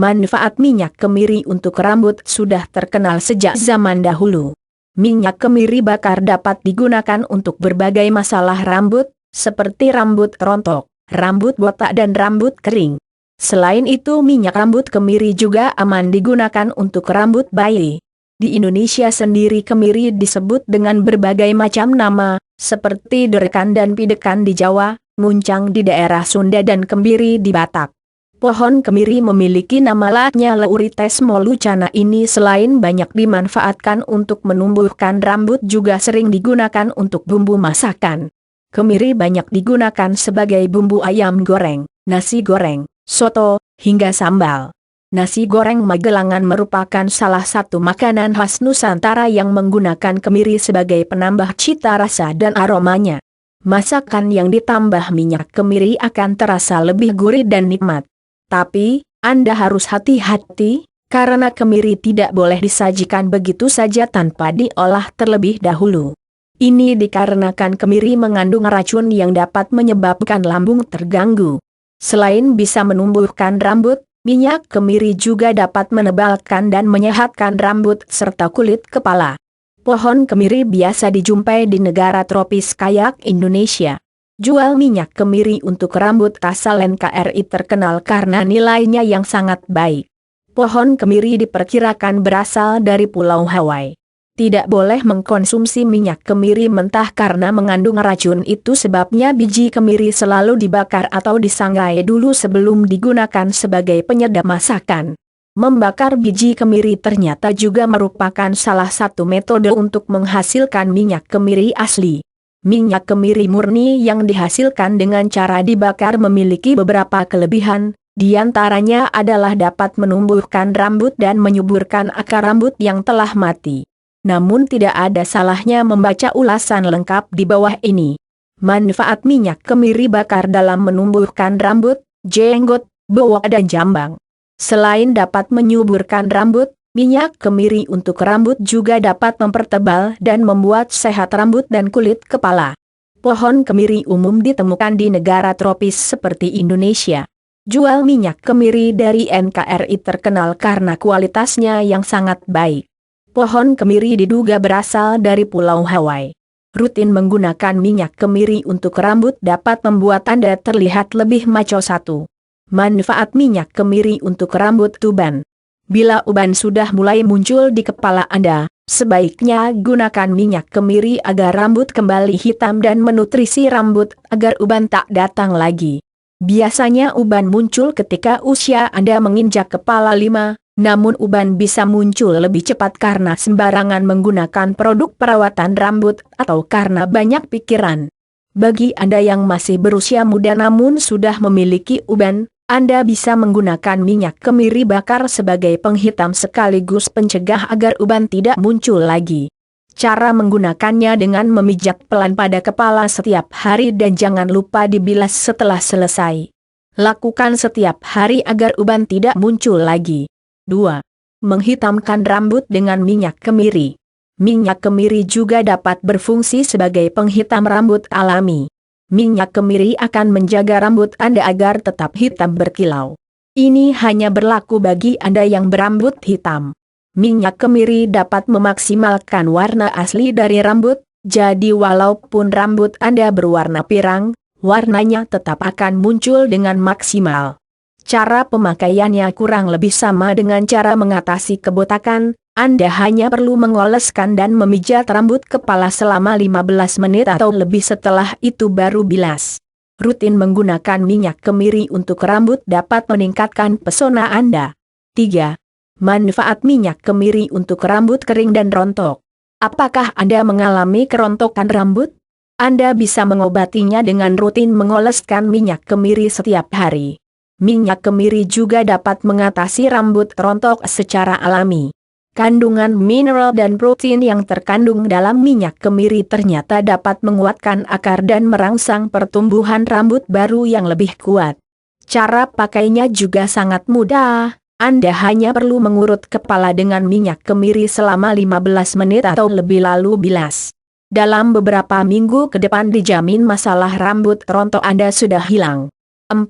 Manfaat minyak kemiri untuk rambut sudah terkenal sejak zaman dahulu. Minyak kemiri bakar dapat digunakan untuk berbagai masalah rambut, seperti rambut rontok, rambut botak dan rambut kering. Selain itu minyak rambut kemiri juga aman digunakan untuk rambut bayi. Di Indonesia sendiri kemiri disebut dengan berbagai macam nama, seperti derekan dan pidekan di Jawa, muncang di daerah Sunda dan kembiri di Batak. Pohon kemiri memiliki nama lainnya Laurites molucana ini selain banyak dimanfaatkan untuk menumbuhkan rambut juga sering digunakan untuk bumbu masakan. Kemiri banyak digunakan sebagai bumbu ayam goreng, nasi goreng, soto, hingga sambal. Nasi goreng Magelangan merupakan salah satu makanan khas Nusantara yang menggunakan kemiri sebagai penambah cita rasa dan aromanya. Masakan yang ditambah minyak kemiri akan terasa lebih gurih dan nikmat. Tapi, Anda harus hati-hati, karena kemiri tidak boleh disajikan begitu saja tanpa diolah terlebih dahulu. Ini dikarenakan kemiri mengandung racun yang dapat menyebabkan lambung terganggu. Selain bisa menumbuhkan rambut, minyak kemiri juga dapat menebalkan dan menyehatkan rambut serta kulit kepala. Pohon kemiri biasa dijumpai di negara tropis kayak Indonesia. Jual minyak kemiri untuk rambut asal NKRI terkenal karena nilainya yang sangat baik. Pohon kemiri diperkirakan berasal dari Pulau Hawaii. Tidak boleh mengkonsumsi minyak kemiri mentah karena mengandung racun, itu sebabnya biji kemiri selalu dibakar atau disangrai dulu sebelum digunakan sebagai penyedap masakan. Membakar biji kemiri ternyata juga merupakan salah satu metode untuk menghasilkan minyak kemiri asli. Minyak kemiri murni yang dihasilkan dengan cara dibakar memiliki beberapa kelebihan, di antaranya adalah dapat menumbuhkan rambut dan menyuburkan akar rambut yang telah mati. Namun tidak ada salahnya membaca ulasan lengkap di bawah ini. Manfaat minyak kemiri bakar dalam menumbuhkan rambut, jenggot, bawah dan jambang. Selain dapat menyuburkan rambut, minyak kemiri untuk rambut juga dapat mempertebal dan membuat sehat rambut dan kulit kepala. Pohon kemiri umum ditemukan di negara tropis seperti Indonesia. Jual minyak kemiri dari NKRI terkenal karena kualitasnya yang sangat baik. Pohon kemiri diduga berasal dari Pulau Hawaii. Rutin menggunakan minyak kemiri untuk rambut dapat membuat Anda terlihat lebih maco. 1. Manfaat minyak kemiri untuk rambut uban. Bila uban sudah mulai muncul di kepala Anda, sebaiknya gunakan minyak kemiri agar rambut kembali hitam dan menutrisi rambut agar uban tak datang lagi. Biasanya uban muncul ketika usia Anda menginjak kepala 5, namun uban bisa muncul lebih cepat karena sembarangan menggunakan produk perawatan rambut atau karena banyak pikiran. Bagi Anda yang masih berusia muda namun sudah memiliki uban, Anda bisa menggunakan minyak kemiri bakar sebagai penghitam sekaligus pencegah agar uban tidak muncul lagi. Cara menggunakannya dengan memijat pelan pada kepala setiap hari dan jangan lupa dibilas setelah selesai. Lakukan setiap hari agar uban tidak muncul lagi. 2. Menghitamkan rambut dengan minyak kemiri. Minyak kemiri juga dapat berfungsi sebagai penghitam rambut alami. Minyak kemiri akan menjaga rambut Anda agar tetap hitam berkilau. Ini hanya berlaku bagi Anda yang berambut hitam. Minyak kemiri dapat memaksimalkan warna asli dari rambut, jadi walaupun rambut Anda berwarna pirang, warnanya tetap akan muncul dengan maksimal. Cara pemakaiannya kurang lebih sama dengan cara mengatasi kebotakan. Anda hanya perlu mengoleskan dan memijat rambut kepala selama 15 menit atau lebih, setelah itu baru bilas. Rutin menggunakan minyak kemiri untuk rambut dapat meningkatkan pesona Anda. 3. Manfaat minyak kemiri untuk rambut kering dan rontok. Apakah Anda mengalami kerontokan rambut? Anda bisa mengobatinya dengan rutin mengoleskan minyak kemiri setiap hari. Minyak kemiri juga dapat mengatasi rambut rontok secara alami. Kandungan mineral dan protein yang terkandung dalam minyak kemiri ternyata dapat menguatkan akar dan merangsang pertumbuhan rambut baru yang lebih kuat. Cara pakainya juga sangat mudah. Anda hanya perlu mengurut kepala dengan minyak kemiri selama 15 menit atau lebih lalu bilas. Dalam beberapa minggu ke depan dijamin masalah rambut rontok Anda sudah hilang. 4.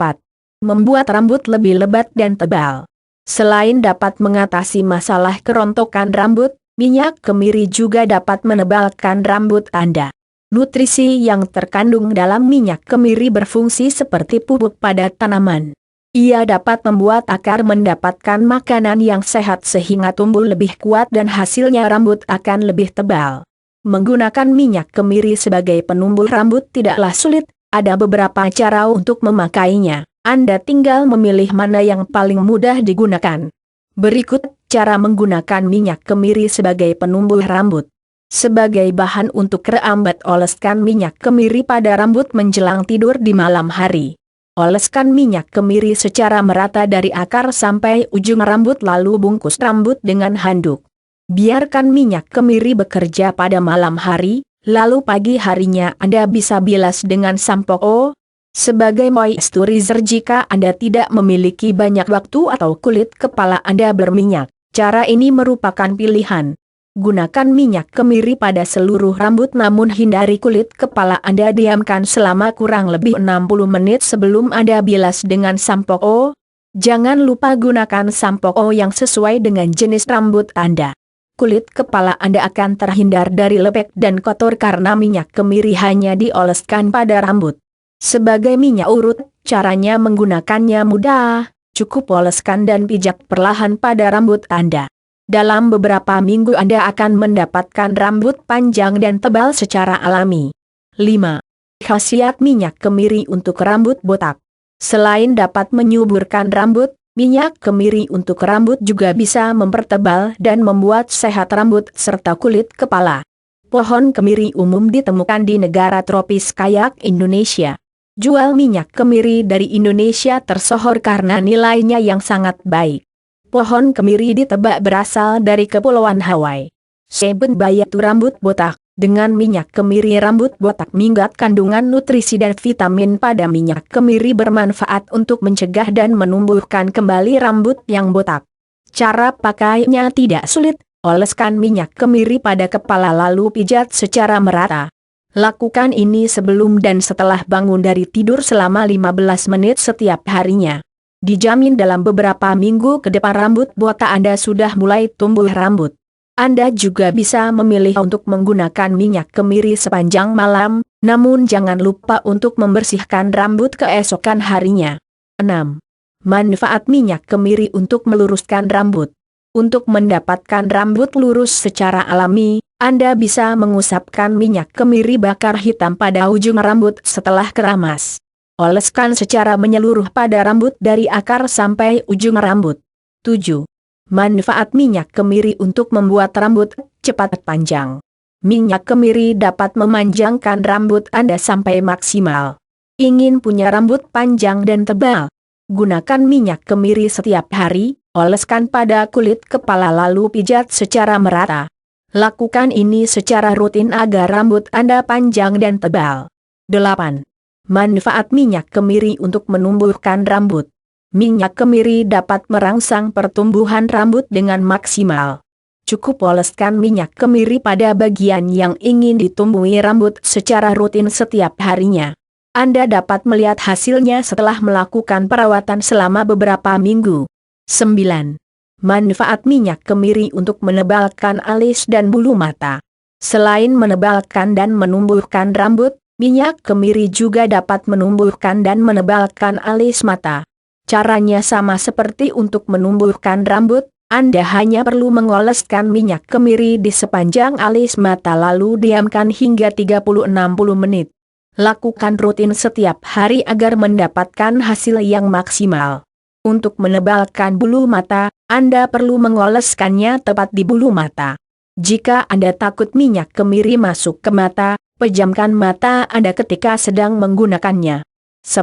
Membuat rambut lebih lebat dan tebal. Selain dapat mengatasi masalah kerontokan rambut, minyak kemiri juga dapat menebalkan rambut Anda. Nutrisi yang terkandung dalam minyak kemiri berfungsi seperti pupuk pada tanaman. Ia dapat membuat akar mendapatkan makanan yang sehat sehingga tumbuh lebih kuat dan hasilnya rambut akan lebih tebal. Menggunakan minyak kemiri sebagai penumbuh rambut tidaklah sulit, ada beberapa cara untuk memakainya. Anda tinggal memilih mana yang paling mudah digunakan. Berikut cara menggunakan minyak kemiri sebagai penumbuh rambut. Sebagai bahan untuk kerambat, oleskan minyak kemiri pada rambut menjelang tidur di malam hari. Oleskan minyak kemiri secara merata dari akar sampai ujung rambut lalu bungkus rambut dengan handuk. Biarkan minyak kemiri bekerja pada malam hari, lalu pagi harinya Anda bisa bilas dengan sampo. Sebagai moisturizer jika Anda tidak memiliki banyak waktu atau kulit kepala Anda berminyak, cara ini merupakan pilihan. Gunakan minyak kemiri pada seluruh rambut namun hindari kulit kepala Anda. Diamkan selama kurang lebih 60 menit sebelum Anda bilas dengan sampo. Jangan lupa gunakan sampo yang sesuai dengan jenis rambut Anda. Kulit kepala Anda akan terhindar dari lepek dan kotor karena minyak kemiri hanya dioleskan pada rambut. Sebagai minyak urut, caranya menggunakannya mudah, cukup oleskan dan pijak perlahan pada rambut Anda. Dalam beberapa minggu Anda akan mendapatkan rambut panjang dan tebal secara alami. 5. Khasiat minyak kemiri untuk rambut botak. Selain dapat menyuburkan rambut, minyak kemiri untuk rambut juga bisa mempertebal dan membuat sehat rambut serta kulit kepala. Pohon kemiri umum ditemukan di negara tropis kayak Indonesia. Jual minyak kemiri dari Indonesia tersohor karena nilainya yang sangat baik. Pohon kemiri ditebak berasal dari Kepulauan Hawaii. Sebut bayatu rambut botak. Dengan minyak kemiri rambut botak minggat. Kandungan nutrisi dan vitamin pada minyak kemiri bermanfaat untuk mencegah dan menumbuhkan kembali rambut yang botak. Cara pakainya tidak sulit. Oleskan minyak kemiri pada kepala lalu pijat secara merata. Lakukan ini sebelum dan setelah bangun dari tidur selama 15 menit setiap harinya. Dijamin dalam beberapa minggu ke depan rambut botak Anda sudah mulai tumbuh rambut. Anda juga bisa memilih untuk menggunakan minyak kemiri sepanjang malam, namun jangan lupa untuk membersihkan rambut keesokan harinya. 6. Manfaat minyak kemiri untuk meluruskan rambut. Untuk mendapatkan rambut lurus secara alami, Anda bisa mengusapkan minyak kemiri bakar hitam pada ujung rambut setelah keramas. Oleskan secara menyeluruh pada rambut dari akar sampai ujung rambut. 7. Manfaat minyak kemiri untuk membuat rambut cepat panjang. Minyak kemiri dapat memanjangkan rambut Anda sampai maksimal. Ingin punya rambut panjang dan tebal? Gunakan minyak kemiri setiap hari. Oleskan pada kulit kepala lalu pijat secara merata. Lakukan ini secara rutin agar rambut Anda panjang dan tebal. 8. Manfaat minyak kemiri untuk menumbuhkan rambut. Minyak kemiri dapat merangsang pertumbuhan rambut dengan maksimal. Cukup oleskan minyak kemiri pada bagian yang ingin ditumbuhi rambut secara rutin setiap harinya. Anda dapat melihat hasilnya setelah melakukan perawatan selama beberapa minggu. 9. Manfaat minyak kemiri untuk menebalkan alis dan bulu mata. Selain menebalkan dan menumbuhkan rambut, minyak kemiri juga dapat menumbuhkan dan menebalkan alis mata. Caranya sama seperti untuk menumbuhkan rambut, Anda hanya perlu mengoleskan minyak kemiri di sepanjang alis mata lalu diamkan hingga 30-60 menit. Lakukan rutin setiap hari agar mendapatkan hasil yang maksimal. Untuk menebalkan bulu mata, Anda perlu mengoleskannya tepat di bulu mata. Jika Anda takut minyak kemiri masuk ke mata, pejamkan mata Anda ketika sedang menggunakannya. 10.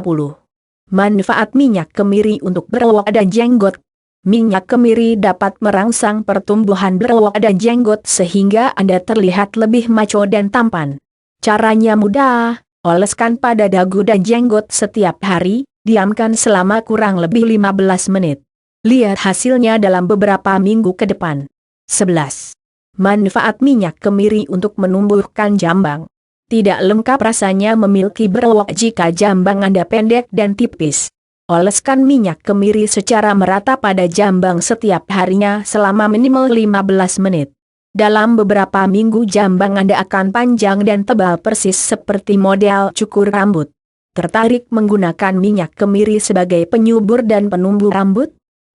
Manfaat minyak kemiri untuk berwak dan jenggot. Minyak kemiri dapat merangsang pertumbuhan berwak dan jenggot sehingga Anda terlihat lebih maco dan tampan. Caranya mudah, oleskan pada dagu dan jenggot setiap hari. Diamkan selama kurang lebih 15 menit. Lihat hasilnya dalam beberapa minggu ke depan. 11. Manfaat minyak kemiri untuk menumbuhkan jambang. Tidak lengkap rasanya memiliki berwak jika jambang Anda pendek dan tipis. Oleskan minyak kemiri secara merata pada jambang setiap harinya selama minimal 15 menit. Dalam beberapa minggu jambang Anda akan panjang dan tebal persis seperti model cukur rambut. Tertarik menggunakan minyak kemiri sebagai penyubur dan penumbuh rambut?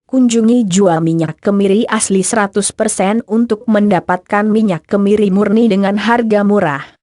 Kunjungi jual minyak kemiri asli 100% untuk mendapatkan minyak kemiri murni dengan harga murah.